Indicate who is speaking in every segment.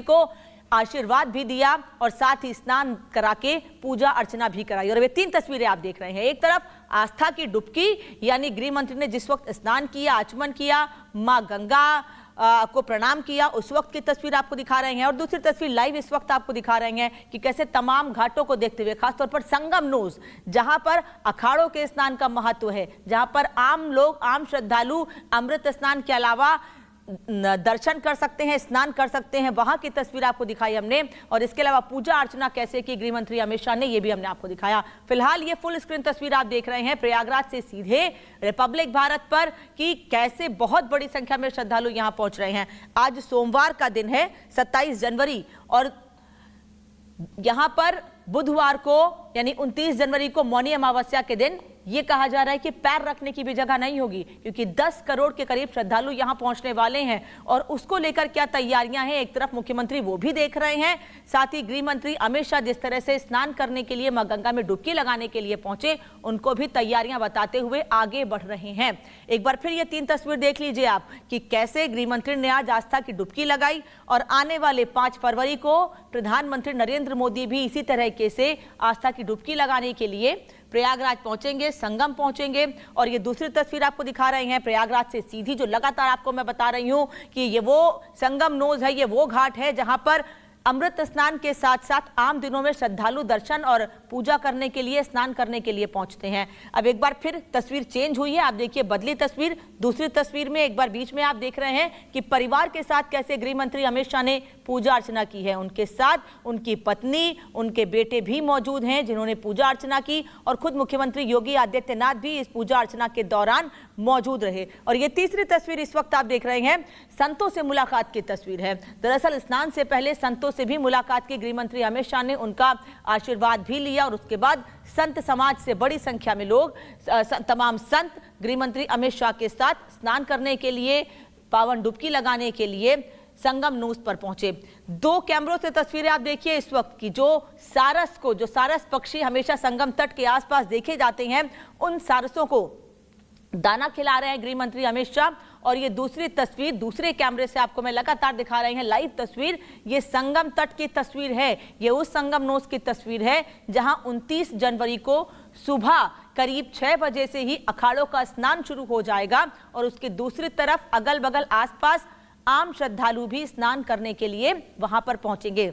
Speaker 1: को आशीर्वाद भी दिया और साथ ही स्नान करा के पूजा अर्चना भी कराई। और वे 3 तस्वीरें आप देख रहे हैं। एक तरफ आस्था की डुबकी, यानी गृह मंत्री ने जिस वक्त स्नान किया, आचमन किया, मां गंगा को प्रणाम किया, उस वक्त की तस्वीर आपको दिखा रहे हैं। और दूसरी तस्वीर लाइव इस वक्त आपको दिखा रहे हैं कि कैसे तमाम घाटों को देखते हुए, खासतौर पर संगम नोज, जहां पर अखाड़ों के स्नान का महत्व है, जहां पर आम लोग, आम श्रद्धालु अमृत स्नान के अलावा दर्शन कर सकते हैं, स्नान कर सकते हैं, वहां की तस्वीर आपको दिखाई हमने। और इसके अलावा पूजा अर्चना कैसे की गृह मंत्री अमित शाह ने, यह भी हमने आपको दिखाया। फिलहाल ये फुल स्क्रीन तस्वीर आप देख रहे हैं प्रयागराज से सीधे रिपब्लिक भारत पर, कि कैसे बहुत बड़ी संख्या में श्रद्धालु यहां पहुंच रहे हैं। आज सोमवार का दिन है, 27 जनवरी, और यहां पर बुधवार को यानी 29 जनवरी को मौनी अमावस्या के दिन ये कहा जा रहा है कि पैर रखने की भी जगह नहीं होगी, क्योंकि 10 करोड़ के करीब श्रद्धालु यहां पहुंचने वाले हैं। और उसको लेकर क्या तैयारियां हैं, एक तरफ मुख्यमंत्री वो भी देख रहे हैं, साथ ही गृह मंत्री अमित शाह जिस तरह से स्नान करने के लिए, मां गंगा में डुबकी लगाने के लिए पहुंचे, उनको भी तैयारियां बताते हुए आगे बढ़ रहे हैं। एक बार फिर ये 3 तस्वीर देख लीजिए आप, कि कैसे गृह मंत्री ने आज आस्था की डुबकी लगाई, और आने वाले 5 फरवरी को प्रधानमंत्री नरेंद्र मोदी भी इसी तरीके से आस्था की डुबकी लगाने के लिए प्रयागराज पहुंचेंगे, संगम पहुंचेंगे। और ये दूसरी तस्वीर आपको दिखा रहे हैं प्रयागराज से सीधी, जो लगातार आपको मैं बता रही हूं कि ये वो संगम नोज है, ये वो घाट है जहां पर अमृत स्नान के साथ साथ आम दिनों में श्रद्धालु दर्शन और पूजा करने के लिए, स्नान करने के लिए पहुंचते हैं। अब एक बार फिर तस्वीर चेंज हुई है, आप देखिए बदली तस्वीर। दूसरी तस्वीर में एक बार बीच में आप देख रहे हैं कि परिवार के साथ कैसे गृह मंत्री अमित शाह ने पूजा अर्चना की है। उनके साथ उनकी पत्नी, उनके बेटे भी मौजूद हैं जिन्होंने पूजा अर्चना की, और खुद मुख्यमंत्री योगी आदित्यनाथ भी इस पूजा अर्चना के दौरान मौजूद रहे। और ये तीसरी तस्वीर इस वक्त आप देख रहे हैं, संतों से मुलाकात की तस्वीर है। दरअसल स्नान से पहले संतों से भी मुलाकात की गृह मंत्री अमित शाह ने, उनका आशीर्वाद भी लिया, और उसके बाद संत समाज से बड़ी संख्या में लोग, तमाम संत गृह मंत्री अमित शाह के साथ स्नान करने के लिए, पावन डुबकी लगाने के लिए संगम नोज पर पहुंचे। 2 कैमरों से तस्वीरें आप देखिए इस वक्त की, जो सारस पक्षी हमेशा संगम तट के आसपास देखे जाते हैं, उन सारसों को दाना खिला रहे हैं गृह मंत्री अमित शाह। और ये दूसरी तस्वीर दूसरे कैमरे से आपको मैं लगातार दिखा रही हैं, लाइव तस्वीर, ये संगम तट की तस्वीर है। ये उस संगम नोज की तस्वीर है जहां 29 जनवरी को सुबह करीब 6 बजे से ही अखाड़ों का स्नान शुरू हो जाएगा, और उसके दूसरी तरफ अगल बगल आसपास आम श्रद्धालु भी स्नान करने के लिए वहां पर पहुंचेंगे।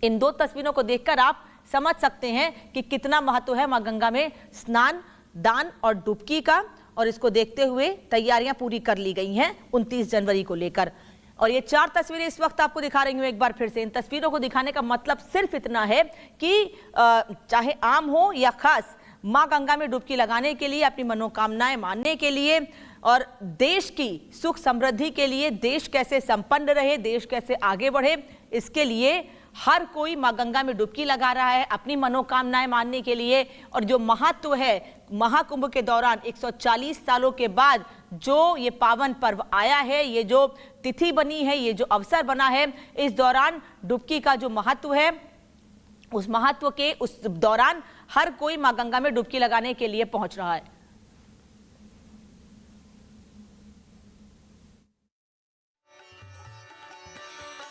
Speaker 1: इन 2 तस्वीरों को देखकर आप समझ सकते हैं कि कितना महत्व है मां गंगा में स्नान, दान और डुबकी का। और इसको देखते हुए तैयारियां पूरी कर ली गई हैं 29 जनवरी को लेकर। और ये 4 तस्वीरें इस वक्त आपको दिखा रही हूं एक बार फिर से। इन तस्वीरों को दिखाने का मतलब सिर्फ इतना है कि चाहे आम हो या खास, मां गंगा में डुबकी लगाने के लिए, अपनी मनोकामनाएं मानने के लिए, और देश की सुख समृद्धि के लिए, देश कैसे संपन्न रहे, देश कैसे आगे बढ़े, इसके लिए हर कोई मां गंगा में डुबकी लगा रहा है अपनी मनोकामनाएं मानने के लिए। और जो महत्व है महाकुंभ के दौरान 140 सालों के बाद जो ये पावन पर्व आया है, ये जो तिथि बनी है, ये जो अवसर बना है, इस दौरान डुबकी का जो महत्व है, उस महत्व के उस दौरान हर कोई मां गंगा में डुबकी लगाने के लिए पहुंच रहा है।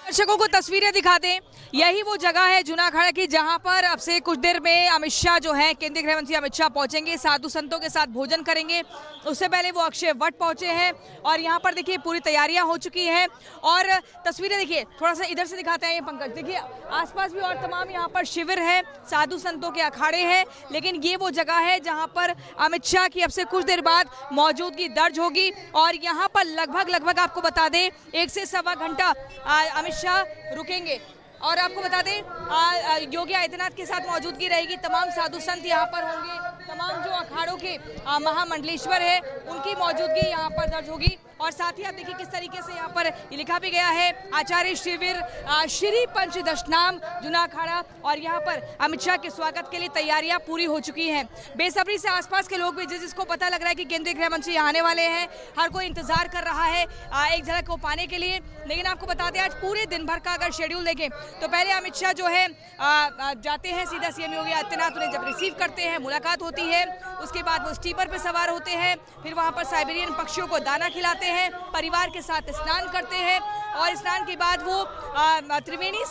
Speaker 2: दर्शकों को तस्वीरें दिखा दें, यही वो जगह है जूनाखाड़ा की, जहां पर अब से कुछ देर में अमित शाह जो है, केंद्रीय गृह मंत्री अमित शाह पहुंचेंगे, साधु संतों के साथ भोजन करेंगे। उससे पहले वो अक्षय वट पहुंचे हैं, और यहां पर देखिए पूरी तैयारियां हो चुकी हैं। और तस्वीरें देखिए, थोड़ा सा इधर से दिखाते हैं, ये पंकज देखिए, आसपास भी और तमाम यहाँ पर शिविर है, साधु संतों के अखाड़े हैं, लेकिन ये वो जगह है जहाँ पर अमित शाह की अब से कुछ देर बाद मौजूदगी दर्ज होगी। और यहाँ पर लगभग आपको बता दें 1 से सवा घंटा अमित शाह रुकेंगे। और आपको बता दें योगी आदित्यनाथ के साथ मौजूदगी रहेगी, तमाम साधु संत यहाँ पर होंगे, तमाम जो अखाड़ों के महामंडलेश्वर है उनकी मौजूदगी यहाँ पर दर्ज होगी। और साथ ही आप देखिए किस तरीके से यहाँ पर ये लिखा भी गया है, आचार्य शिविर श्री पंचदशनाम जूनाखाड़ा। और यहाँ पर अमित शाह के स्वागत के लिए तैयारियां पूरी हो चुकी हैं। बेसब्री से आसपास के लोग भी, जिसको पता लग रहा है कि केंद्रीय गृह मंत्री आने वाले हैं, हर कोई इंतजार कर रहा है एक झलक को पाने के लिए। लेकिन आपको बता दें, आज पूरे दिन भर का अगर शेड्यूल देखें तो पहले अमित शाह जो है जाते हैं सीधा सीएम योगी आदित्यनाथ, उन्हें जब रिसीव करते हैं, मुलाकात होती है, उसके बाद वो स्टीमर पर सवार होते हैं, फिर वहाँ पर साइबेरियन पक्षियों को दाना खिलाते हैं। हैं, परिवार के साथ स्नान करते हैं और स्नान के बाद वो त्रिवेणी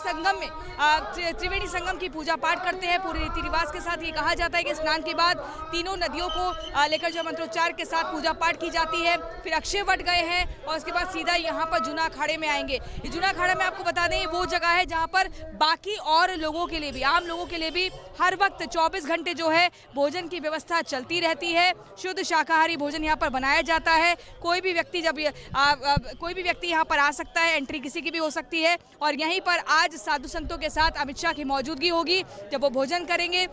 Speaker 2: संगम की पूजा पाठ करते हैं पूरे रीति रिवाज के साथ। ये कहा जाता है कि स्नान के बाद तीनों नदियों को लेकर जो मंत्रोच्चार के साथ पूजा पाठ की जाती है। फिर अक्षय वट गए हैं और उसके बाद सीधा यहाँ पर जूना अखाड़े में आएंगे। ये जूना अखाड़ा में आपको बता दें वो जगह है जहाँ पर बाकी और लोगों के लिए भी, आम लोगों के लिए भी हर वक्त 24 घंटे जो है भोजन की व्यवस्था चलती रहती है। शुद्ध शाकाहारी भोजन यहाँ पर बनाया जाता है। कोई भी व्यक्ति यहाँ पर आ सकता है, एंट्री किसी की भी हो सकती है। और यहीं पर आज साधु संतों के साथ अमित शाह की मौजूदगी होगी जब वो भोजन करेंगे।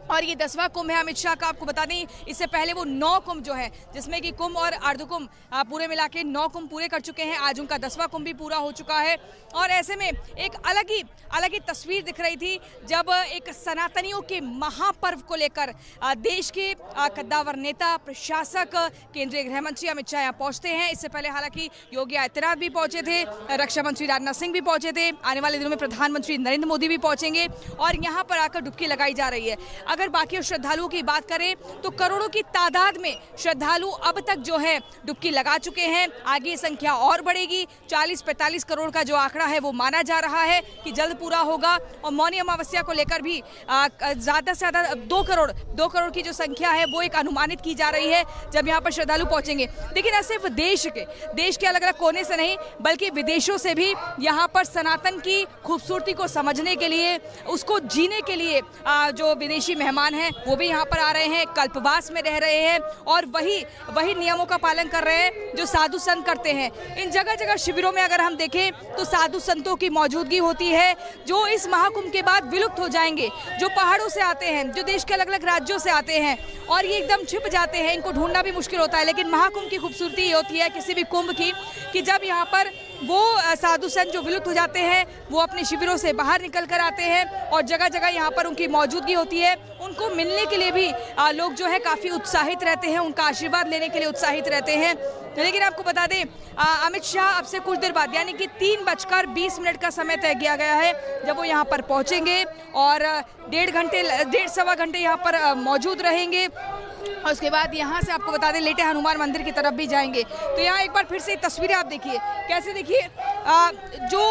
Speaker 2: और ये 10वां कुंभ है अमित शाह का। आपको बता दें इससे पहले वो 9 कुंभ जो है, जिसमें कि कुंभ और अर्धकुंभ पूरे मिला के 9 कुंभ पूरे कर चुके हैं। आज उनका 10वां कुंभ भी पूरा हो चुका है। और ऐसे में एक अलग ही तस्वीर दिख रही थी जब एक सनातनियों के महापर्व को लेकर देश के कद्दावर नेता, प्रशासक, केंद्रीय गृह मंत्री अमित शाह यहाँ पहुंचते हैं। इससे पहले हालांकि योगी आदित्यनाथ भी पहुंचे थे, रक्षा मंत्री राजनाथ सिंह भी पहुंचे थे। आने वाले दिनों में प्रधानमंत्री नरेंद्र मोदी भी पहुंचेंगे और यहाँ पर आकर डुबकी लगाई जा रही है। अगर बाकी श्रद्धालुओं की बात करें तो करोड़ों की तादाद में श्रद्धालु अब तक जो है डुबकी लगा चुके हैं। आगे संख्या और बढ़ेगी। 40-45 करोड़ का जो आंकड़ा है वो माना जा रहा है कि जल्द पूरा होगा। और मौनी अमावस्या को लेकर भी ज्यादा से ज्यादा 2 करोड़ की जो संख्या है वो एक अनुमानित की जा रही है जब यहाँ पर श्रद्धालु पहुंचेंगे। लेकिन न सिर्फ देश के अलग अलग कोने से नहीं बल्कि विदेशों से भी यहाँ पर सनातन की खूबसूरती को समझने के लिए, उसको जीने के लिए जो विदेशी मेहमान हैं वो भी यहाँ पर आ रहे हैं, कल्पवास में रह रहे हैं और वही नियमों का पालन कर रहे हैं जो साधु संत करते हैं। इन जगह जगह शिविरों में अगर हम देखें तो साधु संतों की मौजूदगी होती है जो इस महाकुंभ के बाद विलुप्त हो जाएंगे, जो पहाड़ों से आते हैं, जो देश के अलग अलग राज्यों से आते हैं और ये एकदम छिप जाते हैं, इनको ढूंढना भी मुश्किल होता है। लेकिन महाकुंभ की खूबसूरती ये होती है किसी भी कुंभ की कि जब यहाँ पर वो साधु संत जो विलुप्त हो जाते हैं वो अपने शिविरों से बाहर निकल कर आते हैं और जगह जगह यहाँ पर उनकी मौजूदगी होती है। उनको मिलने के लिए भी लोग जो है काफ़ी उत्साहित रहते हैं, उनका आशीर्वाद लेने के लिए उत्साहित रहते हैं। लेकिन आपको बता दें अमित शाह अब से कुछ देर बाद यानी कि 3:20 का समय तय किया गया है जब वो यहाँ पर पहुँचेंगे और 1.5-1.25 घंटे यहाँ पर मौजूद रहेंगे। और उसके बाद यहाँ से आपको बता दें लेटे हनुमान मंदिर की तरफ भी जाएंगे। तो यहाँ एक बार फिर से तस्वीरें आप देखिए कैसे, देखिए जो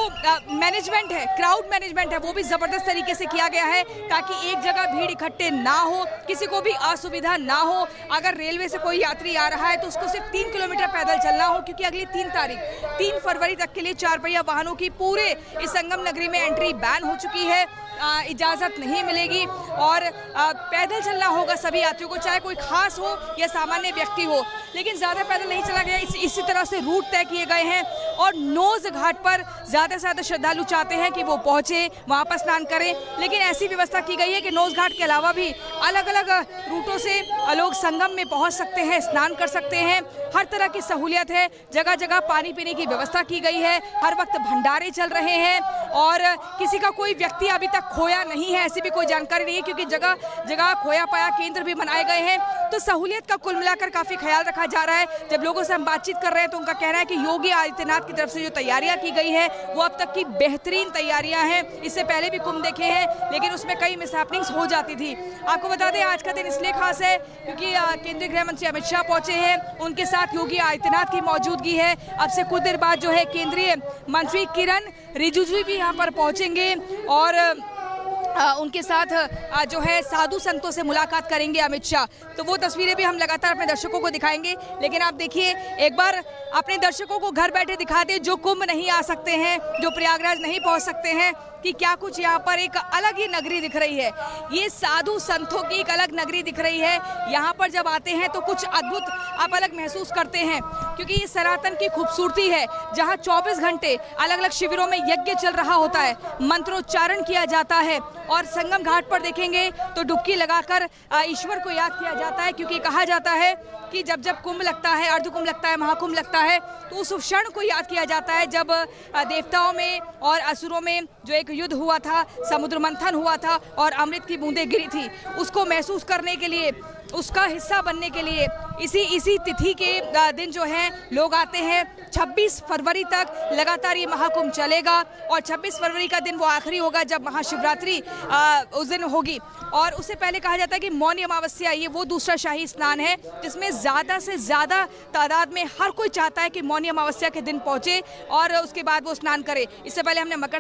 Speaker 2: मैनेजमेंट है, क्राउड मैनेजमेंट है वो भी ज़बरदस्त तरीके से किया गया है ताकि एक जगह भीड़ इकट्ठे ना हो, किसी को भी असुविधा ना हो। अगर रेलवे से कोई यात्री आ रहा है तो उसको सिर्फ 3 किलोमीटर पैदल चलना हो क्योंकि अगली 3 फरवरी तक के लिए 4 पहिया वाहनों की पूरे इस संगम नगरी में एंट्री बैन हो चुकी है। इजाज़त नहीं मिलेगी और पैदल चलना होगा सभी यात्रियों को, चाहे कोई खास हो या सामान्य व्यक्ति हो। लेकिन ज़्यादा पैदल नहीं चला गया, इसी तरह से रूट तय किए गए हैं और नोज घाट पर ज़्यादा से ज़्यादा श्रद्धालु चाहते हैं कि वो पहुँचे, वहाँ पर स्नान करें। लेकिन ऐसी व्यवस्था की गई है कि नोज घाट के अलावा भी अलग अलग रूटों से लोग संगम में पहुँच सकते हैं, स्नान कर सकते हैं। हर तरह की सहूलियत है, जगह जगह पानी पीने की व्यवस्था की गई है, हर वक्त भंडारे चल रहे हैं और किसी का कोई व्यक्ति अभी तक खोया नहीं है, ऐसी भी कोई जानकारी नहीं है क्योंकि जगह जगह खोया पाया केंद्र भी बनाए गए हैं। तो सहूलियत का कुल मिलाकर काफ़ी ख्याल रखा जा रहा है। जब लोगों से हम बातचीत कर रहे हैं तो उनका कहना है कि योगी आदित्यनाथ की तरफ से जो तैयारियां की गई है वो अब तक की बेहतरीन तैयारियां हैं। इससे पहले भी कुंभ देखे हैं लेकिन उसमें कई मिसहैपनिंग्स हो जाती थी। आपको बता दें आज का दिन इसलिए खास है क्योंकि केंद्रीय गृह मंत्री अमित शाह पहुंचे हैं, उनके साथ योगी आदित्यनाथ की मौजूदगी है। अब से कुछ देर बाद जो है केंद्रीय मंत्री किरण रिजिजू भी यहाँ पर पहुंचेंगे और उनके साथ जो है साधु संतों से मुलाकात करेंगे अमित शाह। तो वो तस्वीरें भी हम लगातार अपने दर्शकों को दिखाएंगे। लेकिन आप देखिए एक बार अपने दर्शकों को घर बैठे दिखा दें जो कुंभ नहीं आ सकते हैं, जो प्रयागराज नहीं पहुंच सकते हैं, कि क्या कुछ यहाँ पर एक अलग ही नगरी दिख रही है। ये साधु संतों की एक अलग नगरी दिख रही है। यहाँ पर जब आते हैं तो कुछ अद्भुत आप अलग महसूस करते हैं क्योंकि ये सनातन की खूबसूरती है जहाँ 24 घंटे अलग अलग शिविरों में यज्ञ चल रहा होता है, मंत्रोच्चारण किया जाता है और संगम घाट पर देखेंगे तो डुबकी लगाकर ईश्वर को याद किया जाता है क्योंकि कहा जाता है कि जब जब कुंभ लगता है, अर्धकुंभ लगता है, महाकुंभ लगता है तो उस क्षण को याद किया जाता है जब देवताओं में और असुरों में जो एक युद्ध हुआ था, समुद्र मंथन हुआ था और अमृत की बूंदें गिरी थी। उसको महसूस करने के लिए, उसका हिस्सा बनने के लिए इसी तिथि के दिन जो है लोग आते हैं। 26 फरवरी तक लगातार ये महाकुंभ चलेगा और 26 फरवरी का दिन वो आखिरी होगा जब महाशिवरात्रि उस दिन होगी। और उससे पहले कहा जाता है कि मौनी अमावस्या, ये वो दूसरा शाही स्नान है जिसमें ज़्यादा से ज़्यादा तादाद में हर कोई चाहता है कि मौनी अमावस्या के दिन पहुंचे और उसके बाद वो स्नान करे। इससे पहले हमने मकर